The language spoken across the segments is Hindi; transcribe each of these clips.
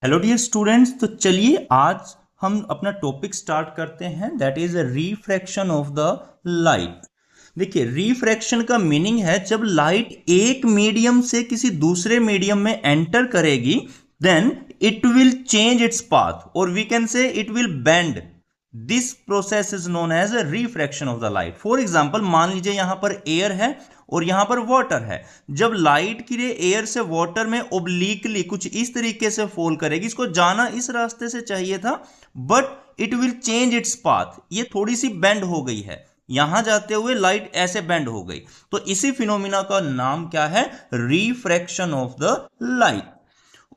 Hello dear students. तो चलिए आज हम अपना टॉपिक स्टार्ट करते हैं, that is refraction of the light. देखिए, रिफ्रैक्शन का मीनिंग है जब लाइट एक मीडियम से किसी दूसरे मीडियम में एंटर करेगी then it will change its path और we can say it will bend. This process is known as a refraction of the light. For example, मान लीजिए यहां पर एयर है और यहां पर वाटर है। जब लाइट की रे एयर से वाटर में ओब्लिकली कुछ इस तरीके से फॉल करेगी, इसको जाना इस रास्ते से चाहिए था but it will change its path. ये थोड़ी सी बेंड हो गई है, यहां जाते हुए लाइट ऐसे बेंड हो गई। तो इसी फिनोमिना का नाम क्या है? Refraction of the light.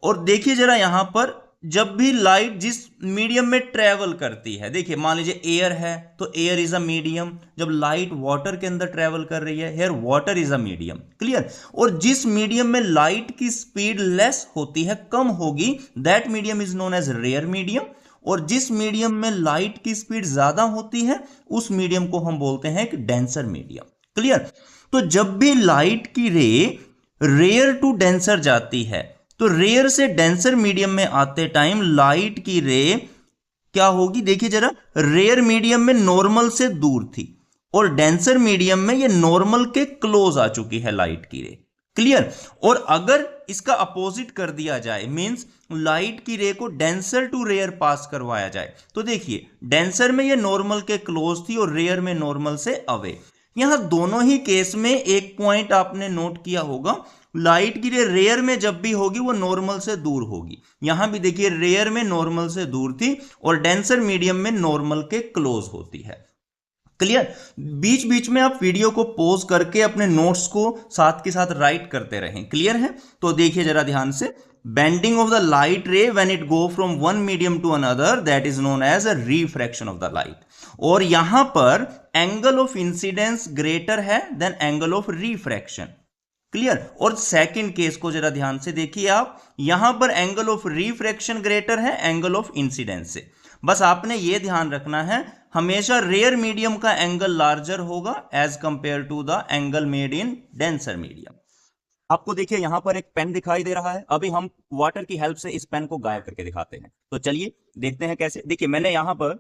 और देखिए जरा यहां पर, जब भी लाइट जिस मीडियम में ट्रेवल करती है, देखिए मान लीजिए एयर है तो एयर इज अ मीडियम। जब लाइट वाटर के अंदर ट्रेवल कर रही है, here water is a medium, clear. और जिस मीडियम में लाइट की स्पीड लेस होती है, कम होगी, that medium is known as rare medium. और जिस मीडियम में लाइट की स्पीड ज्यादा होती है, उस मीडियम को हम बोलते हैं एक डेंसर मीडियम, क्लियर। तो जब भी लाइट की रे रेयर टू डेंसर जाती है, तो रेयर से डेंसर मीडियम में आते टाइम लाइट की रे क्या होगी? देखिए जरा, रेयर मीडियम में नॉर्मल से दूर थी और डेंसर मीडियम में ये नॉर्मल के क्लोज आ चुकी है लाइट की रे, क्लियर। और अगर इसका अपोजिट कर दिया जाए, मींस लाइट की रे को डेंसर टू रेयर पास करवाया जाए, तो देखिए डेंसर में ये नॉर्मल के क्लोज थी और रेयर में नॉर्मल से अवे। यहां दोनों ही केस में एक पॉइंट आपने नोट किया होगा, लाइट की रे रेयर में जब भी होगी वो नॉर्मल से दूर होगी। यहां भी देखिए रेयर में नॉर्मल से दूर थी और डेंसर मीडियम में नॉर्मल के क्लोज होती है, क्लियर। बीच बीच में आप वीडियो को पॉज करके अपने नोट्स को साथ के साथ राइट करते रहें, क्लियर है। तो देखिए जरा ध्यान से, bending of the light ray when it go from one medium to another, that is known as a refraction of the light. और यहां पर एंगल ऑफ इंसिडेंस ग्रेटर है than angle of refraction, clear. और सेकंड केस को जरा ध्यान से देखिए आप, यहां पर एंगल ऑफ रिफ्रैक्शन ग्रेटर है एंगल ऑफ इंसिडेंस से। बस आपने यह ध्यान रखना है, हमेशा रेयर मीडियम का एंगल लार्जर होगा as compare to the angle made in denser medium. आपको देखिए यहां पर एक पेन दिखाई दे रहा है, अभी हम वाटर की हेल्प से इस पेन को गायब करके दिखाते हैं। तो चलिए देखते हैं कैसे। देखिए मैंने यहां पर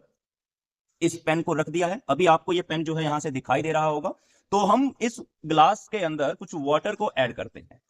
इस पेन को रख दिया है, अभी आपको ये पेन जो है यहां से दिखाई दे रहा होगा। तो हम इस ग्लास के अंदर कुछ वाटर को ऐड करते हैं।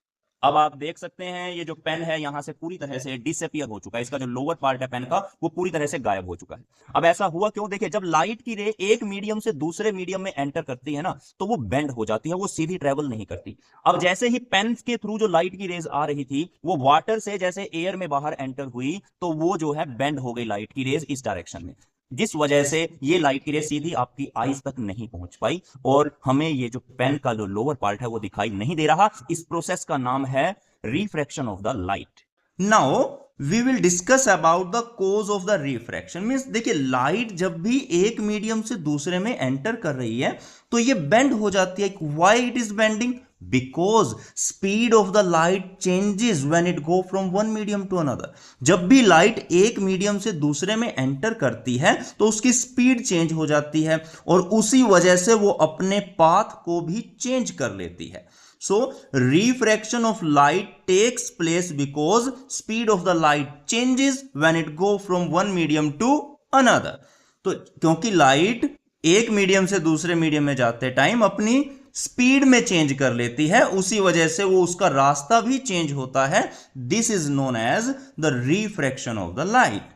अब आप देख सकते हैं ये जो पेन है यहां से पूरी तरह से डिसअपियर हो चुका है, इसका जो लोअर पार्ट है पेन का वो पूरी तरह से गायब हो चुका है। अब ऐसा हुआ क्यों? देखिए, जब लाइट की रे एक मीडियम से दूसरे मीडियम में एंटर करती है ना, तो वो बेंड हो जाती है, वो सीधी ट्रेवल नहीं करती। अब जैसे ही पेन के थ्रू जो लाइट की रेज आ रही थी, वो वाटर से जैसे एयर में बाहर एंटर हुई, तो वो जो है बेंड हो गई लाइट की रेज इस डायरेक्शन में, जिस वजह से ये लाइट की रे सीधी आपकी आईज तक नहीं पहुंच पाई और हमें ये जो पेन का जो लोअर पार्ट है वो दिखाई नहीं दे रहा। इस प्रोसेस का नाम है refraction of the light. Now we will discuss about the cause of the refraction. Means देखिए, लाइट जब भी एक मीडियम से दूसरे में एंटर कर रही है तो ये बेंड हो जाती है। Why it is bending? Because speed of the light changes when it go from one medium to another. जब भी लाइट एक मीडियम से दूसरे में एंटर करती है तो उसकी स्पीड चेंज हो जाती है और उसी वजह से वो अपने पाथ को भी चेंज कर लेती है। So refraction of light takes place because speed of the light changes when it go from one medium to another। तो क्योंकि लाइट एक मीडियम से दूसरे मीडियम में जाते टाइम अपनी स्पीड में चेंज कर लेती है, उसी वजह से वो उसका रास्ता भी चेंज होता है। This is known as the refraction of the light.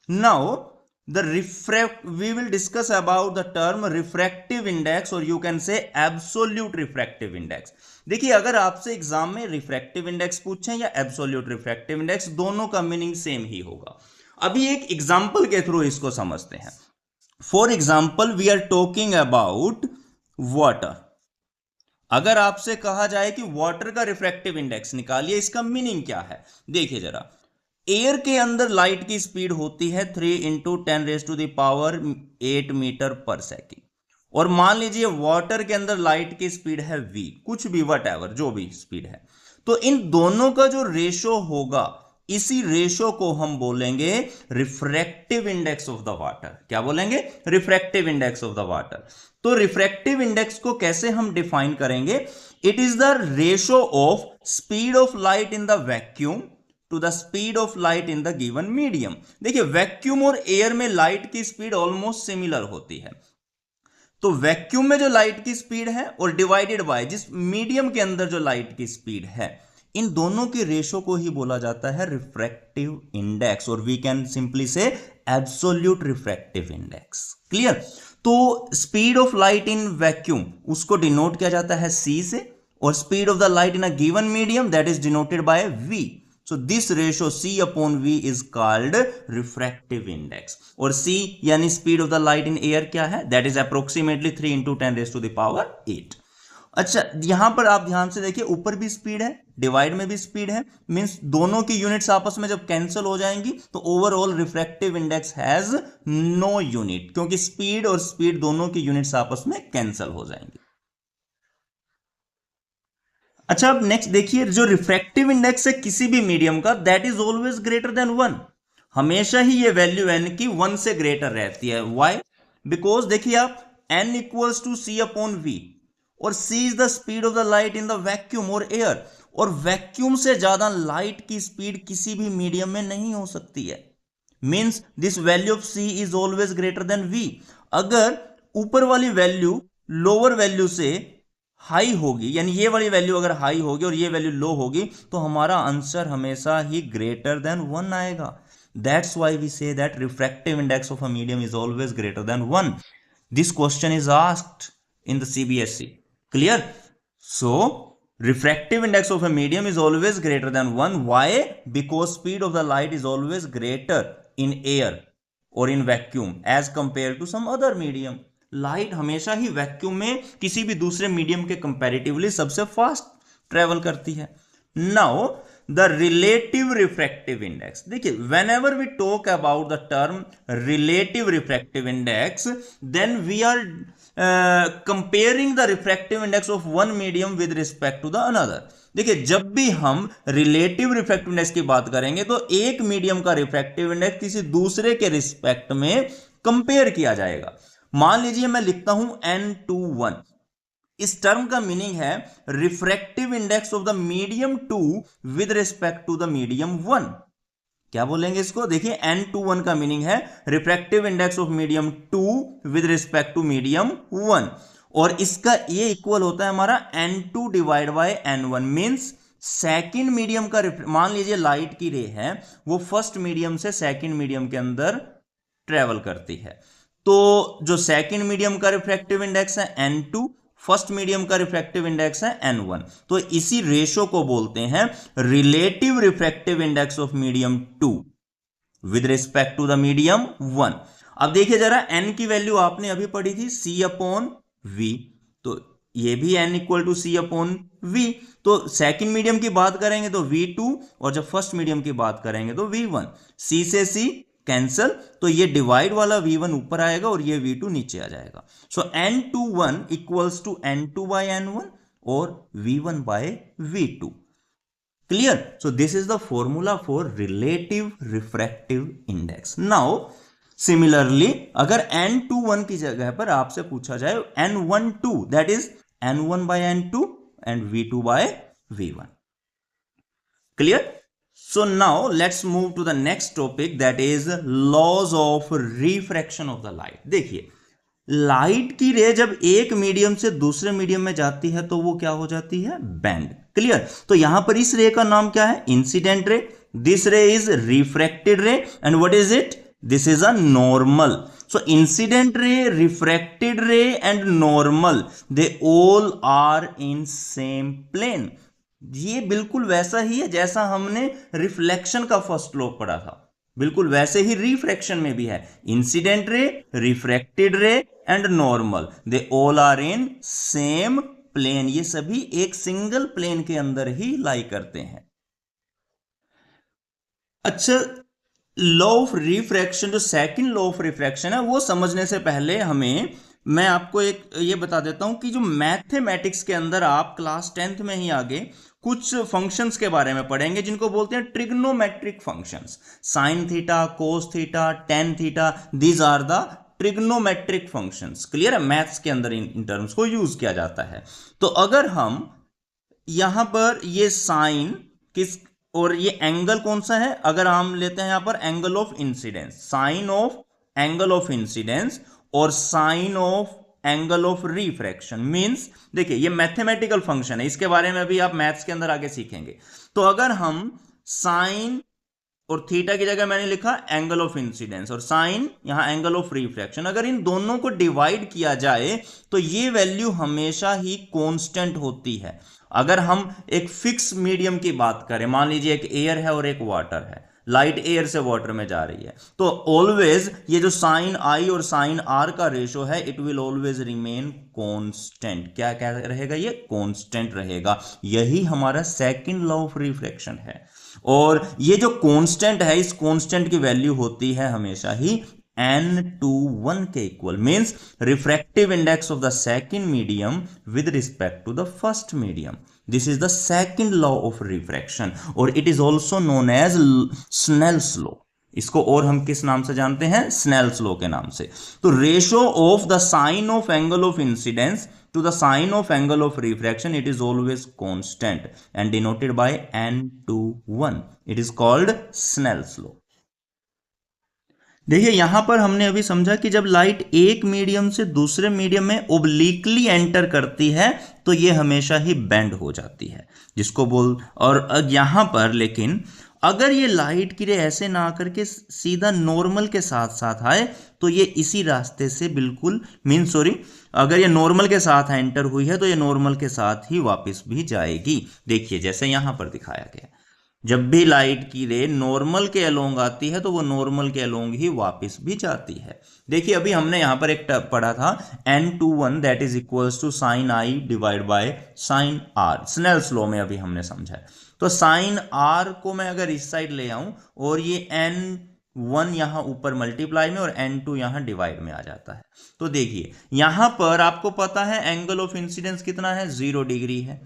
Now we will discuss about the term refractive index or you can say absolute refractive index। देखिए, अगर आपसे एग्जाम में रिफ्रैक्टिव इंडेक्स पूछें या एब्सोल्यूट रिफ्रैक्टिव इंडेक्स, दोनों का मीनिंग सेम ही होगा। अभी एक एग्जांपल के थ्रू इसको समझते हैं। For example, we are talking about water. अगर आपसे कहा जाए कि वाटर का रिफ्रैक्टिव इंडेक्स निकालिए, इसका मीनिंग क्या है? देखिए जरा, एयर के अंदर लाइट की स्पीड होती है 3 इंटू 10⁸8 मीटर पर सेकेंड। और मान लीजिए वाटर के अंदर लाइट की स्पीड है v, कुछ भी वट एवर जो भी स्पीड है, तो इन दोनों का जो रेशो होगा, इसी रेशो को हम बोलेंगे refractive index of the water. क्या बोलेंगे? Refractive index of the water. तो रिफ्रैक्टिव इंडेक्स को कैसे हम डिफाइन करेंगे? It is the ratio of speed of light in the vacuum to the speed of light in the given medium. देखिए वैक्यूम और एयर में लाइट की स्पीड ऑलमोस्ट सिमिलर होती है, तो वैक्यूम में जो लाइट की स्पीड है और डिवाइडेड बाय जिस मीडियम के अंदर जो लाइट की स्पीड है, इन दोनों की रेशो को ही बोला जाता है रिफ्रैक्टिव इंडेक्स, और वी कैन सिंपली से एब्सोल्यूट रिफ्रैक्टिव इंडेक्स। क्लियर? तो speed of light in vacuum उसको डिनोट किया जाता है C से, और speed of the light in a given medium that is denoted by V। So this ratio C upon V is called refractive index, और C यानी speed of the light in air क्या है? That is approximately 3 into 10 raised to the power 8। अच्छा, यहां पर आप ध्यान से देखिए, ऊपर भी स्पीड है, डिवाइड में भी स्पीड है, मींस दोनों की यूनिट्स आपस में जब कैंसिल हो जाएंगी तो overall refractive index has no unit, क्योंकि स्पीड और स्पीड दोनों की यूनिट्स आपस में कैंसिल हो जाएंगी। अच्छा, अब नेक्स्ट देखिए, जो रिफ्रैक्टिव इंडेक्स है किसी भी मीडियम का, that is always greater than 1। हमेशा ही ये वैल्यू n की 1 से ग्रेटर रहती है। व्हाई? बिकॉज देखिए आप, n equals to C upon V, और C is the speed of the light in the vacuum और एयर, और वैक्यूम से ज्यादा लाइट की स्पीड किसी भी मीडियम में नहीं हो सकती है। Means this value of C is always greater then V। अगर ऊपर वाली वैल्यू लोअर वैल्यू से हाई होगी, यानी ये वाली वैल्यू अगर हाई होगी और ये वैल्यू लो होगी, तो हमारा आंसर हमेशा ही ग्रेटर देन 1 आएगा। That's why we say that refractive index of a medium is always greater than 1। This question is asked in the CBSE। Clear? So refractive index of a medium is always greater than 1. Why? Because speed of the light is always greater in air or in vacuum as compared to some other medium. Light हमेशा ही वैक्यूम में किसी भी दूसरे मीडियम के कंपैरेटिवली सबसे फास्ट ट्रेवल करती है। Now the relative refractive index, देखिए whenever we talk about the term relative refractive index, then we are comparing the refractive index of one medium with respect to the another. देखिए जब भी हम रिलेटिव रिफ्रैक्टिव इंडेक्स की बात करेंगे तो एक मीडियम का रिफ्रैक्टिव इंडेक्स किसी दूसरे के रिस्पेक्ट में कंपेयर किया जाएगा। मान लीजिए मैं लिखता हूं N21, इस टर्म का मीनिंग है refractive index of the medium 2 with respect to the medium 1। क्या बोलेंगे इसको? देखिए N21 का मीनिंग है refractive index of medium 2 with respect to medium 1, और इसका ये इक्वल होता है हमारा N2 divide by N1। Means second medium का, मान लीजिए लाइट की रे है वो फर्स्ट मीडियम से सेकंड मीडियम के अंदर ट्रेवल करती है, तो जो सेकंड मीडियम का रिफ्रैक्टिव इंडेक्स है N2, फर्स्ट मीडियम का रिफ्रैक्टिव इंडेक्स है N1, तो इसी रेशो को बोलते हैं relative refractive index of medium 2 with respect to the medium 1। अब देखिए जरा, n की वैल्यू आपने अभी पढ़ी थी C अपॉन V, तो ये भी n equal to C upon V। तो सेकंड मीडियम की बात करेंगे तो V2, और जब फर्स्ट मीडियम की बात करेंगे तो V1। C से C कैंसल, तो ये डिवाइड वाला V1 ऊपर आएगा और ये V2 नीचे आ जाएगा। सो N21 equals to N2 bye N1 और V1 by V2। Clear? So this is the formula for relative refractive index. Now similarly अगर N21 की जगह पर आपसे पूछा जाए N12, that is N1 by N2 and V2 by V1। Clear? So now let's move to the next topic, that is laws of refraction of the light। देखिए लाइट की रे जब एक मीडियम से दूसरे मीडियम में जाती है तो वो क्या हो जाती है? बैंड। क्लियर? तो यहां पर इस रे का नाम क्या है? Incident ray. This ray is refracted ray, and what is it? This is a normal. So incident ray, refracted ray and normal, they all are in same plane. ये बिल्कुल वैसा ही है जैसा हमने रिफ्लेक्शन का फर्स्ट लॉ पढ़ा था, बिल्कुल वैसे ही रिफ्रैक्शन में भी है। Incident ray, refracted ray and normal, they all are in same plane. ये सभी एक सिंगल प्लेन के अंदर ही लाई करते हैं। अच्छा, लॉ ऑफ रिफ्रैक्शन, जो सेकंड लॉ ऑफ रिफ्रैक्शन है, वो समझने से पहले मैं आपको एक ये बता देता हूं कि जो मैथमेटिक्स के अंदर आप क्लास 10th में ही आगे कुछ फंक्शंस के बारे में पढ़ेंगे जिनको बोलते हैं trigonometric functions. Sine theta, cos theta, tan theta, these are the trigonometric functions. Clear है? मैथ्स के अंदर इन टर्म्स को यूज किया जाता है। तो अगर हम यहां पर ये साइन और ये एंगल कौन सा है, अगर हम लेते हैं यहां पर angle of incidence, sine of angle of incidence और sine of angle of refraction, means देखिए ये मैथमेटिकल फंक्शन है, इसके बारे में भी आप मैथ्स के अंदर आगे सीखेंगे। तो अगर हम साइन और थीटा की जगह मैंने लिखा एंगल ऑफ इंसिडेंस और साइन यहां एंगल ऑफ रिफ्रैक्शन, अगर इन दोनों को डिवाइड किया जाए तो ये वैल्यू हमेशा ही कांस्टेंट होती है। अगर हम एक फिक्स मीडियम की बात करें, मान लीजिए एक एयर है और एक वाटर है, लाइट एयर से वाटर में जा रही है, तो ऑलवेज ये जो साइन आई और साइन आर का रेशो है it will always remain constant. क्या क्या रहेगा, ये कांस्टेंट रहेगा। यही हमारा सेकंड लॉ ऑफ रिफ्रैक्शन है। और ये जो कांस्टेंट है, इस कांस्टेंट की वैल्यू होती है हमेशा ही n/1 के equal, means refractive index of the second medium with respect to the first medium. This is the second law of refraction और it is also known as Snell's law. इसको और हम किस नाम से जानते हैं, स्नेल्स लॉ के नाम से। तो ratio of the sine of angle of incidence to the sine of angle of refraction, it is always constant and denoted by n/1. It is called Snell's law. देखिए यहां पर हमने अभी समझा कि जब लाइट एक मीडियम से दूसरे मीडियम में ओब्लिकली एंटर करती है तो ये हमेशा ही बेंड हो जाती है, जिसको बोल, और यहां पर लेकिन अगर ये लाइट की रे ऐसे ना आकर के सीधा नॉर्मल के साथ साथ आए तो ये इसी रास्ते से बिल्कुल अगर ये नॉर्मल के साथ एंटर हुई है तो ये नॉर्मल के साथ ही वापस भी जाएगी। देखिए जैसे यहां पर दिखाया गया, जब भी लाइट की रे नॉर्मल के अलोंग आती है तो वो नॉर्मल के अलोंग ही वापस भी जाती है। देखिए अभी हमने यहां पर एक पढ़ा था n/1 that is equals to sine I divide by sine R, Snell's law में अभी हमने समझा है। तो साइन आर को मैं अगर इस साइड ले आऊं और ये n/1 यहां ऊपर मल्टीप्लाई में और n/2 यहां डिवाइड में आ जाता है, तो देखिए यहां पर आपको पता है एंगल ऑफ इंसिडेंस कितना है, 0 डिग्री है।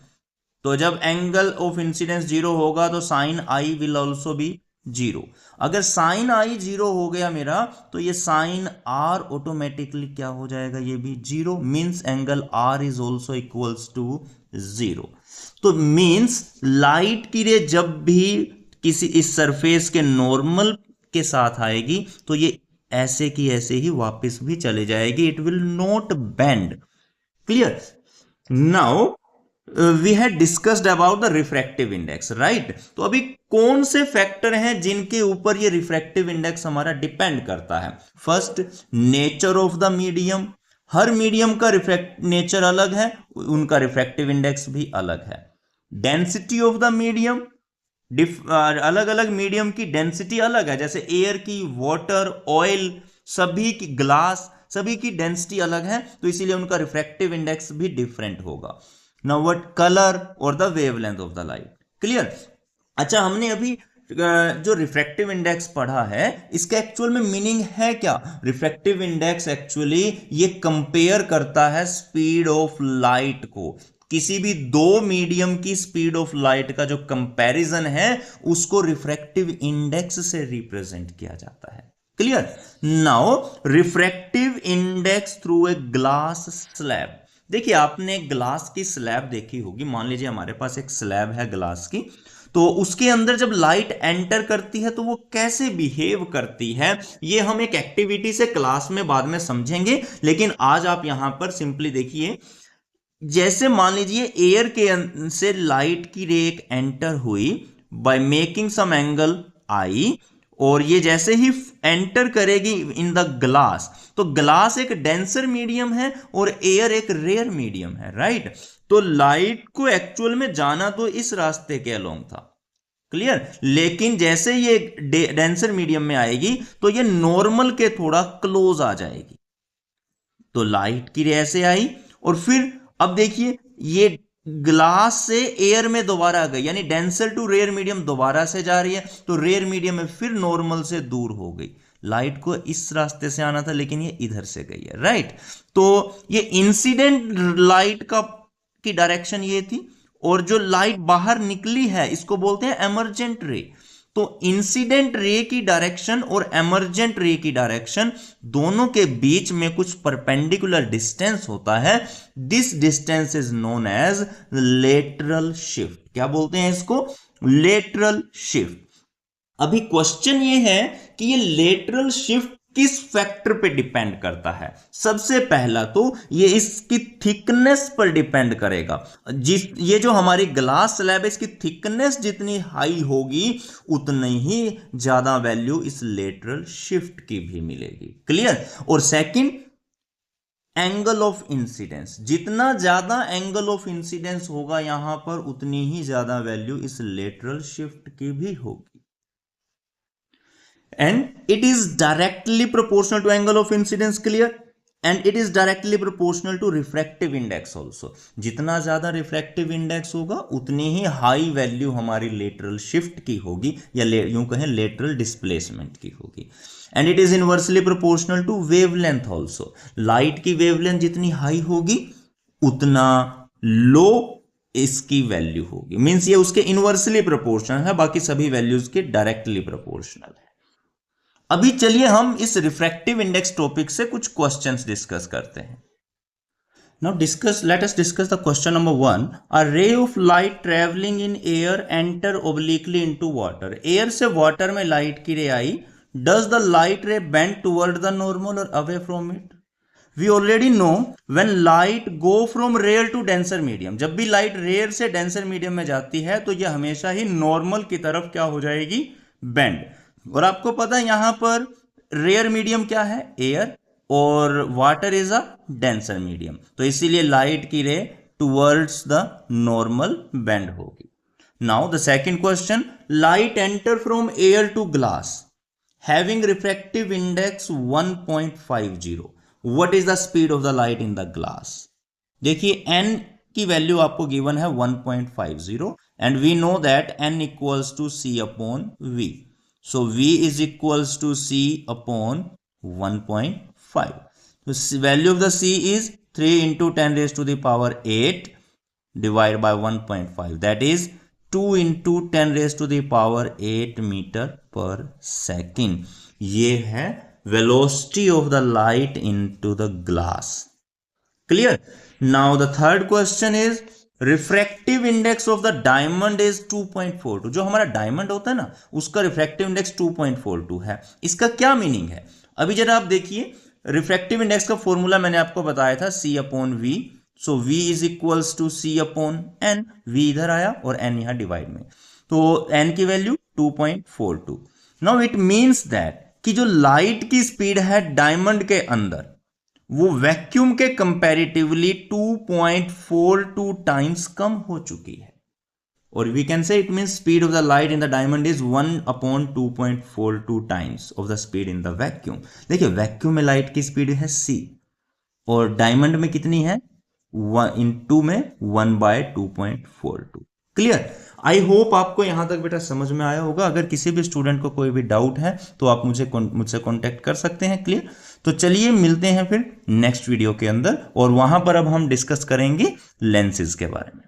तो जब एंगल ऑफ इंसिडेंस 0 होगा तो sine I will also be 0। अगर साइन आई 0 हो गया मेरा तो ये साइन आर ऑटोमेटिकली क्या हो जाएगा, ये भी 0, means angle R is also equals to 0। तो मीन्स लाइट की रे जब भी किसी इस सरफेस के नॉर्मल के साथ आएगी तो ये ऐसे की ऐसे ही वापस भी चले जाएगी, it will not bend. Clear? Now we had discussed about the refractive index, right? तो अभी कौन से फैक्टर हैं जिनके ऊपर ये रिफ्रैक्टिव इंडेक्स हमारा डिपेंड करता है? First, nature of the medium, her medium का नेचर अलग है, उनका रिफ्रैक्टिव इंडेक्स भी अलग है। डेंसिटी ऑफ द मीडियम, अलग अलग मीडियम की डेंसिटी अलग है, जैसे एयर की, वाटर, ऑयल, सभी की, ग्लास, सभी की डेंसिटी अलग है, तो इसीलिए उनका रिफ्रैक्टिव इंडेक्स भी डिफरेंट होगा। नाउ व्हाट, कलर और the wavelength of the light. Clear? अच्छा, हमने अभी जो रिफ्रैक्टिव इंडेक्स पढ़ा है इसका एक्चुअल में मीनिंग है क्या? रिफ्रैक्टिव इंडेक्स एक्चुअली ये कंपेयर करता है स्पीड ऑफ लाइट को, किसी भी दो मीडियम की स्पीड ऑफ लाइट का जो कंपैरिजन है उसको रिफ्रैक्टिव इंडेक्स से रिप्रेजेंट किया जाता है। Clear? Now refractive index through a glass slab. देखिए आपने ग्लास की स्लैब देखी होगी, मान लीजिए हमारे पास एक स्लैब है ग्लास की, तो उसके अंदर जब लाइट एंटर करती है तो वो कैसे बिहेव करती है ये हम एक एक्टिविटी से क्लास में बाद में समझेंगे, लेकिन आज आप यहां पर सिंपली देखिए, जैसे मान लीजिए एयर के से लाइट की रे एक एंटर हुई बाय मेकिंग सम एंगल आई, और ये जैसे ही एंटर करेगी इन द ग्लास, तो ग्लास एक डेंसर मीडियम है और एयर एक रेयर मीडियम है, राइट? तो लाइट को एक्चुअल में जाना तो इस रास्ते के अलोंग था। क्लियर? लेकिन जैसे ये डेंसर मीडियम में आएगी तो ये नॉर्मल के थोड़ा क्लोज आ जाएगी, तो लाइट की रे ऐसे आई और फिर अब देखिए ये ग्लास से एयर में दोबारा आ गई, यानी डेंसर टू रेयर मीडियम दोबारा से जा रही है, तो रेयर मीडियम में फिर नॉर्मल से दूर हो गई। लाइट को इस रास्ते से आना था लेकिन ये इधर से गई है, राइट? तो ये इंसिडेंट लाइट की डायरेक्शन ये थी, और जो लाइट बाहर निकली है इसको बोलते हैं एमर्जेंट रे। तो इंसिडेंट रे की डायरेक्शन और एमर्जेंट रे की डायरेक्शन दोनों के बीच में कुछ परपेंडिकुलर डिस्टेंस होता है। This distance is known as lateral shift. क्या बोलते हैं इसको? Lateral shift. अभी क्वेश्चन ये है कि ये लेटरल शिफ्ट किस फैक्टर पे डिपेंड करता है। सबसे पहला तो ये इसकी थिकनेस पर डिपेंड करेगा। ये जो हमारी ग्लास स्लैब है, इसकी थिकनेस जितनी हाई होगी उतनी ही ज्यादा वैल्यू इस लेटरल शिफ्ट की भी मिलेगी। क्लियर। और सेकंड, एंगल ऑफ इंसिडेंस, जितना ज्यादा एंगल ऑफ इंसिडेंस होगा यहां पर उतनी ही ज्यादा वैल्यू इस लेटरल शिफ्ट की भी होगी। And it is directly proportional to angle of incidence, clear? And it is directly proportional to refractive index also. जितना ज्यादा refractive index होगा उतनी ही हाई वैल्यू हमारी lateral shift की होगी, या यूं कहें lateral displacement की होगी। And it is inversely proportional to wavelength also. Light की wavelength जितनी हाई होगी उतना लो इसकी वैल्यू होगी। मीन्स ये उसके इनवर्सली प्रोपोर्शनल है, बाकी सभी वैल्यूज के डायरेक्टली प्रोपोर्शनल है। अभी चलिए हम इस रिफ्रैक्टिव इंडेक्स टॉपिक से कुछ क्वेश्चंस डिस्कस करते हैं। Now let us discuss the question number 1। A ray of light travelling in air enter obliquely into water. Air से वाटर में लाइट की रे आई। Does the light ray bend toward the normal और away from it? We already know when light go from rare to denser medium, जब भी लाइट रेयर से डेंसर मीडियम में जाती है तो यह हमेशा ही नॉर्मल की तरफ क्या हो जाएगी? बेंड। और आपको पता है यहां पर रेयर मीडियम क्या है? एयर, और water is a denser medium, तो इसीलिए लाइट की ray towards the normal bend होगी। Now the second question, light enter from air to glass having refractive index 1.50, what is the speed of the light in the glass? देखिए n की वैल्यू आपको गिवन है 1.50 and we know that n equals to c upon v। So V is equals to C upon 1.5. So value of the C is 3 into 10 raised to the power 8 divided by 1.5. That is 2 into 10 raised to the power 8 meter per second. ये है velocity of the light into the glass. Clear? Now the third question is refractive index of the diamond is 2.42। जो हमारा डायमंड होता है ना उसका रिफ्रैक्टिव इंडेक्स 2.42 है। इसका क्या मीनिंग है? अभी जरा आप देखिए, रिफ्रैक्टिव इंडेक्स का फॉर्मूला मैंने आपको बताया था C upon V। So V is equals to C upon N। V इधर आया और N यहां डिवाइड में, तो N की value 2.42। Now it means that कि जो लाइट की स्पीड है डायमंड के अंदर वो वैक्यूम के कंपैरेटिवली 2.42 टाइम्स कम हो चुकी है। और we can say it means speed of the light in the diamond is 1/2.42 times of the speed in the vacuum. देखिए वैक्यूम में लाइट की स्पीड है c और डायमंड में कितनी है? 1/2 में 1/2.42। क्लियर? आई होप आपको यहां तक बेटा समझ में आया होगा। अगर किसी भी स्टूडेंट को कोई भी डाउट है तो आप मुझसे कांटेक्ट कर सकते हैं। क्लियर? तो चलिए मिलते हैं फिर नेक्स्ट वीडियो के अंदर, और वहां पर अब हम डिस्कस करेंगे लेंसेज के बारे में।